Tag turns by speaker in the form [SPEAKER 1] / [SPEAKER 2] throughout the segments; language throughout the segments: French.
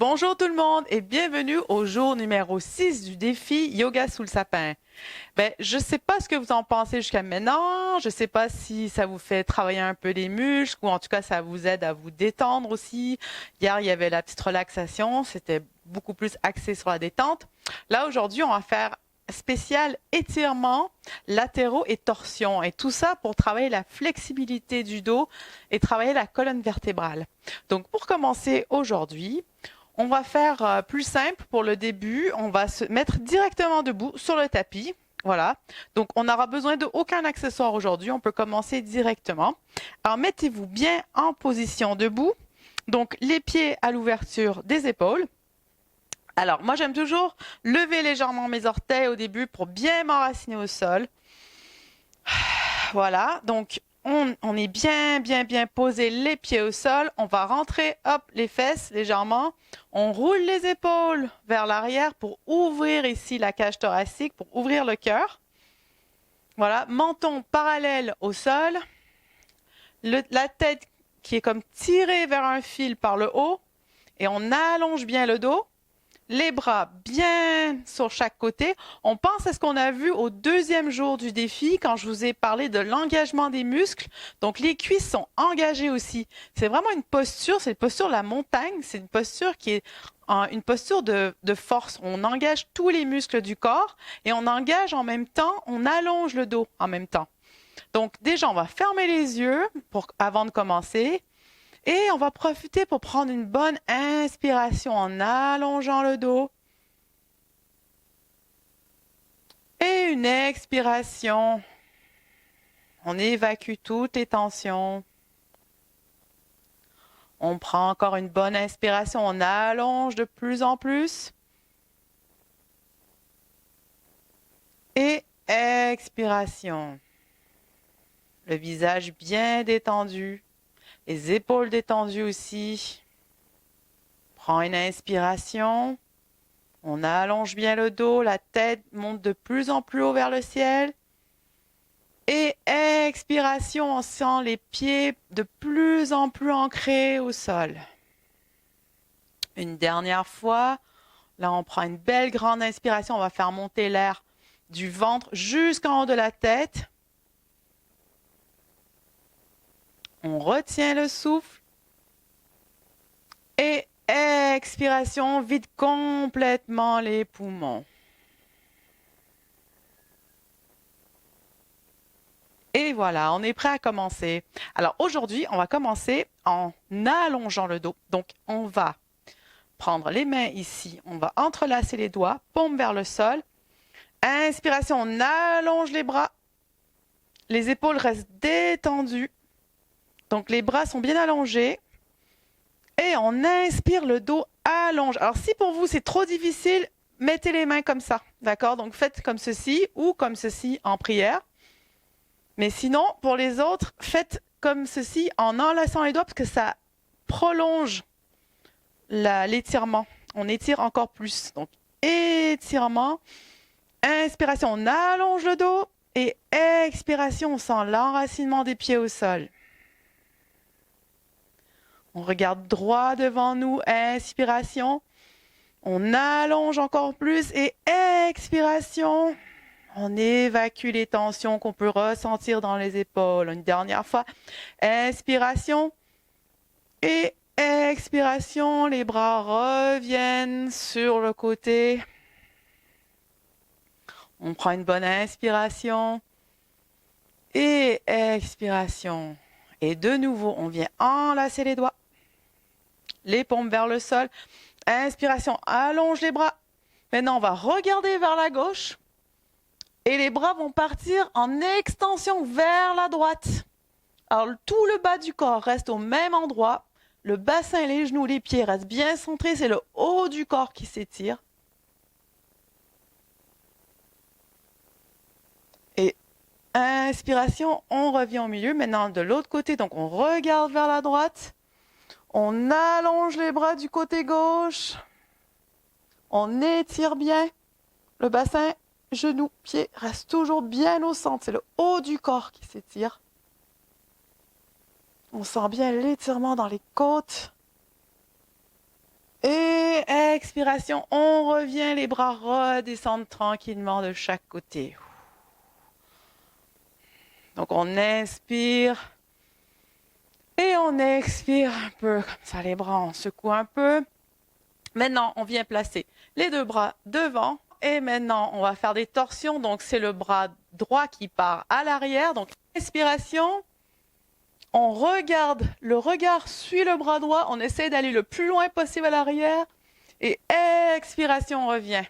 [SPEAKER 1] Bonjour tout le monde et bienvenue au jour numéro 6 du défi Yoga sous le sapin. Je ne sais pas ce que vous en pensez jusqu'à maintenant. Je ne sais pas si ça vous fait travailler un peu les muscles ou en tout cas ça vous aide à vous détendre aussi. Hier, il y avait la petite relaxation. C'était beaucoup plus axé sur la détente. Là, aujourd'hui, on va faire spécial étirement, latéraux et torsion. Et tout ça pour travailler la flexibilité du dos et travailler la colonne vertébrale. Donc, pour commencer aujourd'hui, on va faire plus simple pour le début. On va se mettre directement debout sur le tapis. Voilà. Donc, on n'aura besoin d'aucun accessoire aujourd'hui. On peut commencer directement. Alors, mettez-vous bien en position debout. Donc, les pieds à l'ouverture des épaules. Alors, moi, j'aime toujours lever légèrement mes orteils au début pour bien m'enraciner au sol. Voilà. Donc, on est bien posé les pieds au sol. On va rentrer, hop, les fesses légèrement. On roule les épaules vers l'arrière pour ouvrir ici la cage thoracique, pour ouvrir le cœur. Voilà, menton parallèle au sol. La tête qui est comme tirée vers un fil par le haut. Et on allonge bien le dos. Les bras bien sur chaque côté. On pense à ce qu'on a vu au deuxième jour du défi quand je vous ai parlé de l'engagement des muscles. Donc, les cuisses sont engagées aussi. C'est vraiment une posture, c'est une posture de la montagne. C'est une posture qui est une posture de force. On engage tous les muscles du corps et on engage en même temps, on allonge le dos en même temps. Donc, déjà, on va fermer les yeux avant de commencer. Et on va profiter pour prendre une bonne inspiration en allongeant le dos. Et une expiration. On évacue toutes les tensions. On prend encore une bonne inspiration. On allonge de plus en plus. Et expiration. Le visage bien détendu. Les épaules détendues aussi. Prends une inspiration. On allonge bien le dos. La tête monte de plus en plus haut vers le ciel. Et expiration, on sent les pieds de plus en plus ancrés au sol. Une dernière fois. Là, on prend une belle grande inspiration. On va faire monter l'air du ventre jusqu'en haut de la tête. On retient le souffle. Et expiration, vide complètement les poumons. Et voilà, on est prêt à commencer. Alors aujourd'hui, on va commencer en allongeant le dos. Donc, on va prendre les mains ici. On va entrelacer les doigts, paume vers le sol. Inspiration, on allonge les bras. Les épaules restent détendues. Donc, les bras sont bien allongés. Et on inspire, le dos allonge. Alors, si pour vous, c'est trop difficile, mettez les mains comme ça. D'accord? Donc, faites comme ceci ou comme ceci en prière. Mais sinon, pour les autres, faites comme ceci en enlaçant les doigts parce que ça prolonge l'étirement. On étire encore plus. Donc, étirement. Inspiration, on allonge le dos. Et expiration, on sent l'enracinement des pieds au sol. On regarde droit devant nous, inspiration. On allonge encore plus et expiration. On évacue les tensions qu'on peut ressentir dans les épaules. Une dernière fois, inspiration et expiration. Les bras reviennent sur le côté. On prend une bonne inspiration et expiration. Et de nouveau, on vient enlacer les doigts. Les paumes vers le sol. Inspiration, allonge les bras. Maintenant, on va regarder vers la gauche. Et les bras vont partir en extension vers la droite. Alors, tout le bas du corps reste au même endroit. Le bassin, les genoux, les pieds restent bien centrés. C'est le haut du corps qui s'étire. Et inspiration, on revient au milieu. Maintenant, de l'autre côté, donc on regarde vers la droite. On allonge les bras du côté gauche. On étire bien. Le bassin, genoux, pieds restent toujours bien au centre. C'est le haut du corps qui s'étire. On sent bien l'étirement dans les côtes. Et expiration, on revient, les bras redescendent tranquillement de chaque côté. Donc on inspire et on expire un peu, comme ça les bras, on secoue un peu. Maintenant, on vient placer les deux bras devant et maintenant, on va faire des torsions. Donc c'est le bras droit qui part à l'arrière. Donc inspiration, on regarde, le regard suit le bras droit, on essaie d'aller le plus loin possible à l'arrière. Et expiration, on revient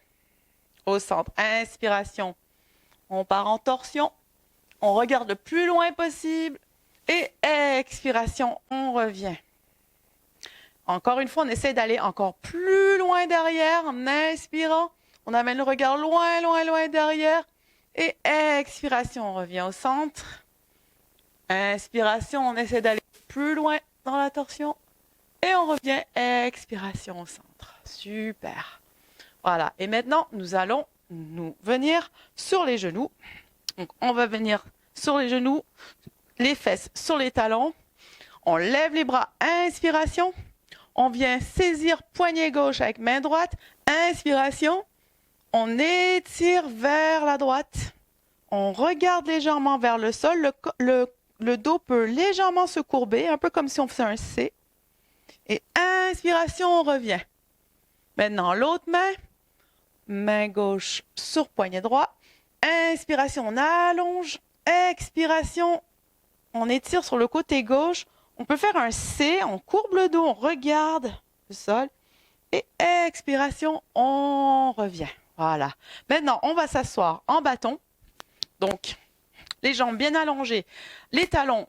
[SPEAKER 1] au centre. Inspiration, on part en torsion, on regarde le plus loin possible. Et expiration, on revient. Encore une fois, on essaie d'aller encore plus loin derrière en inspirant. On amène le regard loin, loin, loin derrière. Et expiration, on revient au centre. Inspiration, on essaie d'aller plus loin dans la torsion. Et on revient, expiration au centre. Super. Voilà. Et maintenant, nous allons nous venir sur les genoux. Donc, on va venir sur les genoux, les fesses sur les talons. On lève les bras, inspiration. On vient saisir poignet gauche avec main droite. Inspiration. On étire vers la droite. On regarde légèrement vers le sol. Le dos peut légèrement se courber, un peu comme si on faisait un C. Et inspiration, on revient. Maintenant, l'autre main. Main gauche sur poignet droit. Inspiration, on allonge. Expiration, on étire sur le côté gauche. On peut faire un C, on courbe le dos, on regarde le sol. Et expiration, on revient. Voilà. Maintenant, on va s'asseoir en bâton. Donc, les jambes bien allongées, les talons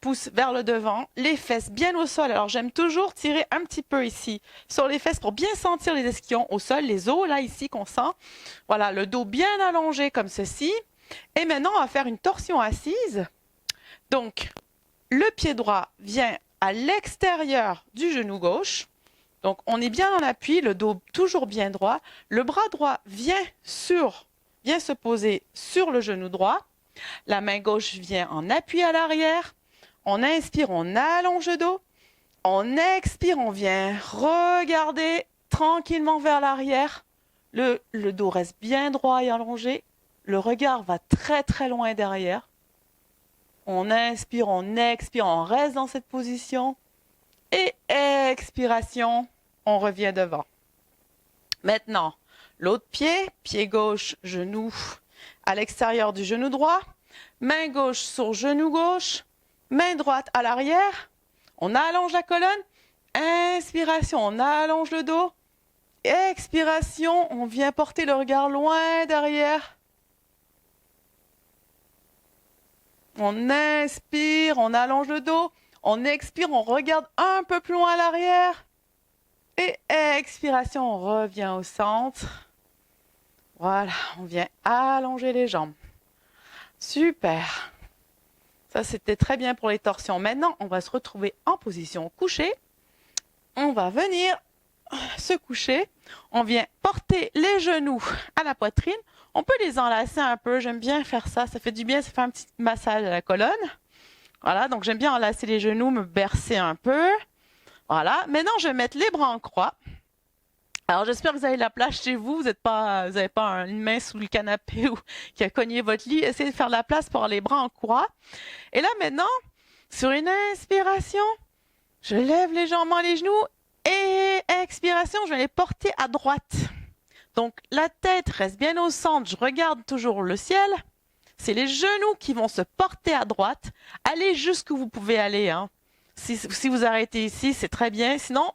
[SPEAKER 1] poussent vers le devant, les fesses bien au sol. Alors, j'aime toujours tirer un petit peu ici sur les fesses pour bien sentir les ischions au sol, les os là ici qu'on sent. Voilà, le dos bien allongé comme ceci. Et maintenant, on va faire une torsion assise. Donc, le pied droit vient à l'extérieur du genou gauche. Donc, on est bien en appui, le dos toujours bien droit. Le bras droit vient se poser sur le genou droit. La main gauche vient en appui à l'arrière. On inspire, on allonge le dos. On expire, on vient regarder tranquillement vers l'arrière. Le dos reste bien droit et allongé. Le regard va très très loin derrière. On inspire, on expire, on reste dans cette position. Et expiration, on revient devant. Maintenant, l'autre pied, pied gauche, genou à l'extérieur du genou droit. Main gauche sur genou gauche. Main droite à l'arrière. On allonge la colonne. Inspiration, on allonge le dos. Expiration, on vient porter le regard loin derrière. On inspire, on allonge le dos. On expire, on regarde un peu plus loin à l'arrière. Et expiration, on revient au centre. Voilà, on vient allonger les jambes. Super. Ça, c'était très bien pour les torsions. Maintenant, on va se retrouver en position couchée. On va venir se coucher. On vient porter les genoux à la poitrine. On peut les enlacer un peu. J'aime bien faire ça. Ça fait du bien. Ça fait un petit massage à la colonne. Voilà, donc j'aime bien enlacer les genoux, me bercer un peu. Voilà. Maintenant, je vais mettre les bras en croix. Alors, j'espère que vous avez la place chez vous. Vous n'avez pas une main sous le canapé ou qui a cogné votre lit. Essayez de faire de la place pour avoir les bras en croix. Et là, maintenant, sur une inspiration, je lève légèrement les genoux et expiration, je vais les porter à droite. Donc, la tête reste bien au centre. Je regarde toujours le ciel. C'est les genoux qui vont se porter à droite. Allez jusqu'où vous pouvez aller. Hein. Si vous arrêtez ici, c'est très bien. Sinon,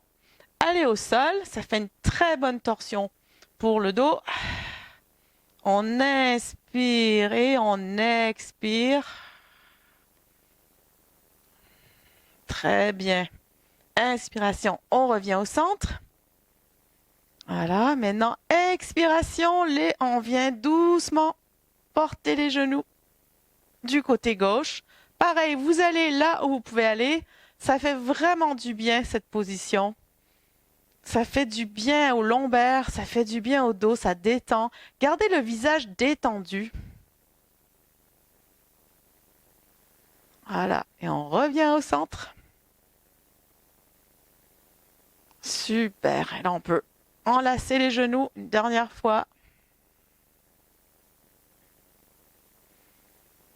[SPEAKER 1] allez au sol. Ça fait une très bonne torsion pour le dos. On inspire et on expire. Très bien. Inspiration, on revient au centre. Voilà, maintenant, expiration, on vient doucement porter les genoux du côté gauche. Pareil, vous allez là où vous pouvez aller. Ça fait vraiment du bien, cette position. Ça fait du bien au lombaire, ça fait du bien au dos, ça détend. Gardez le visage détendu. Voilà, et on revient au centre. Super. Et là, on peut enlacer les genoux une dernière fois.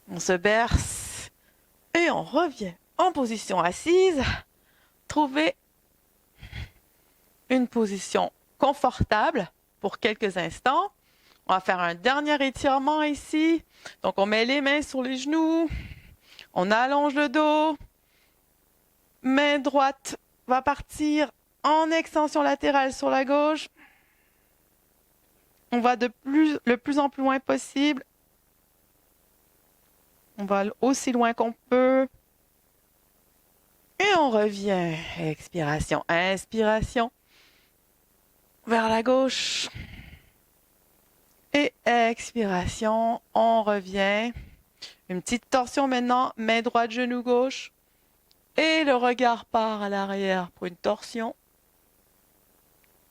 [SPEAKER 1] On se berce et on revient en position assise. Trouvez une position confortable pour quelques instants. On va faire un dernier étirement ici. Donc, on met les mains sur les genoux. On allonge le dos. Main droite va partir en extension latérale sur la gauche. On va le plus en plus loin possible. On va aussi loin qu'on peut. Et on revient. Expiration, inspiration. Vers la gauche. Et expiration, on revient. Une petite torsion maintenant, main droite, genou gauche. Et le regard part à l'arrière pour une torsion.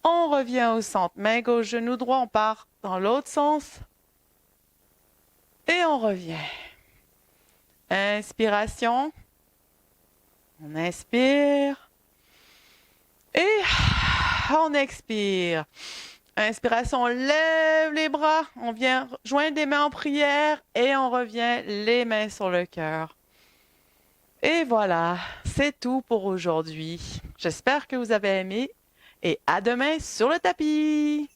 [SPEAKER 1] On revient au centre, main gauche, genou droit, on part dans l'autre sens. Et on revient. Inspiration. On inspire. Et on expire. Inspiration, on lève les bras, on vient joindre les mains en prière et on revient les mains sur le cœur. Et voilà, c'est tout pour aujourd'hui. J'espère que vous avez aimé et à demain sur le tapis.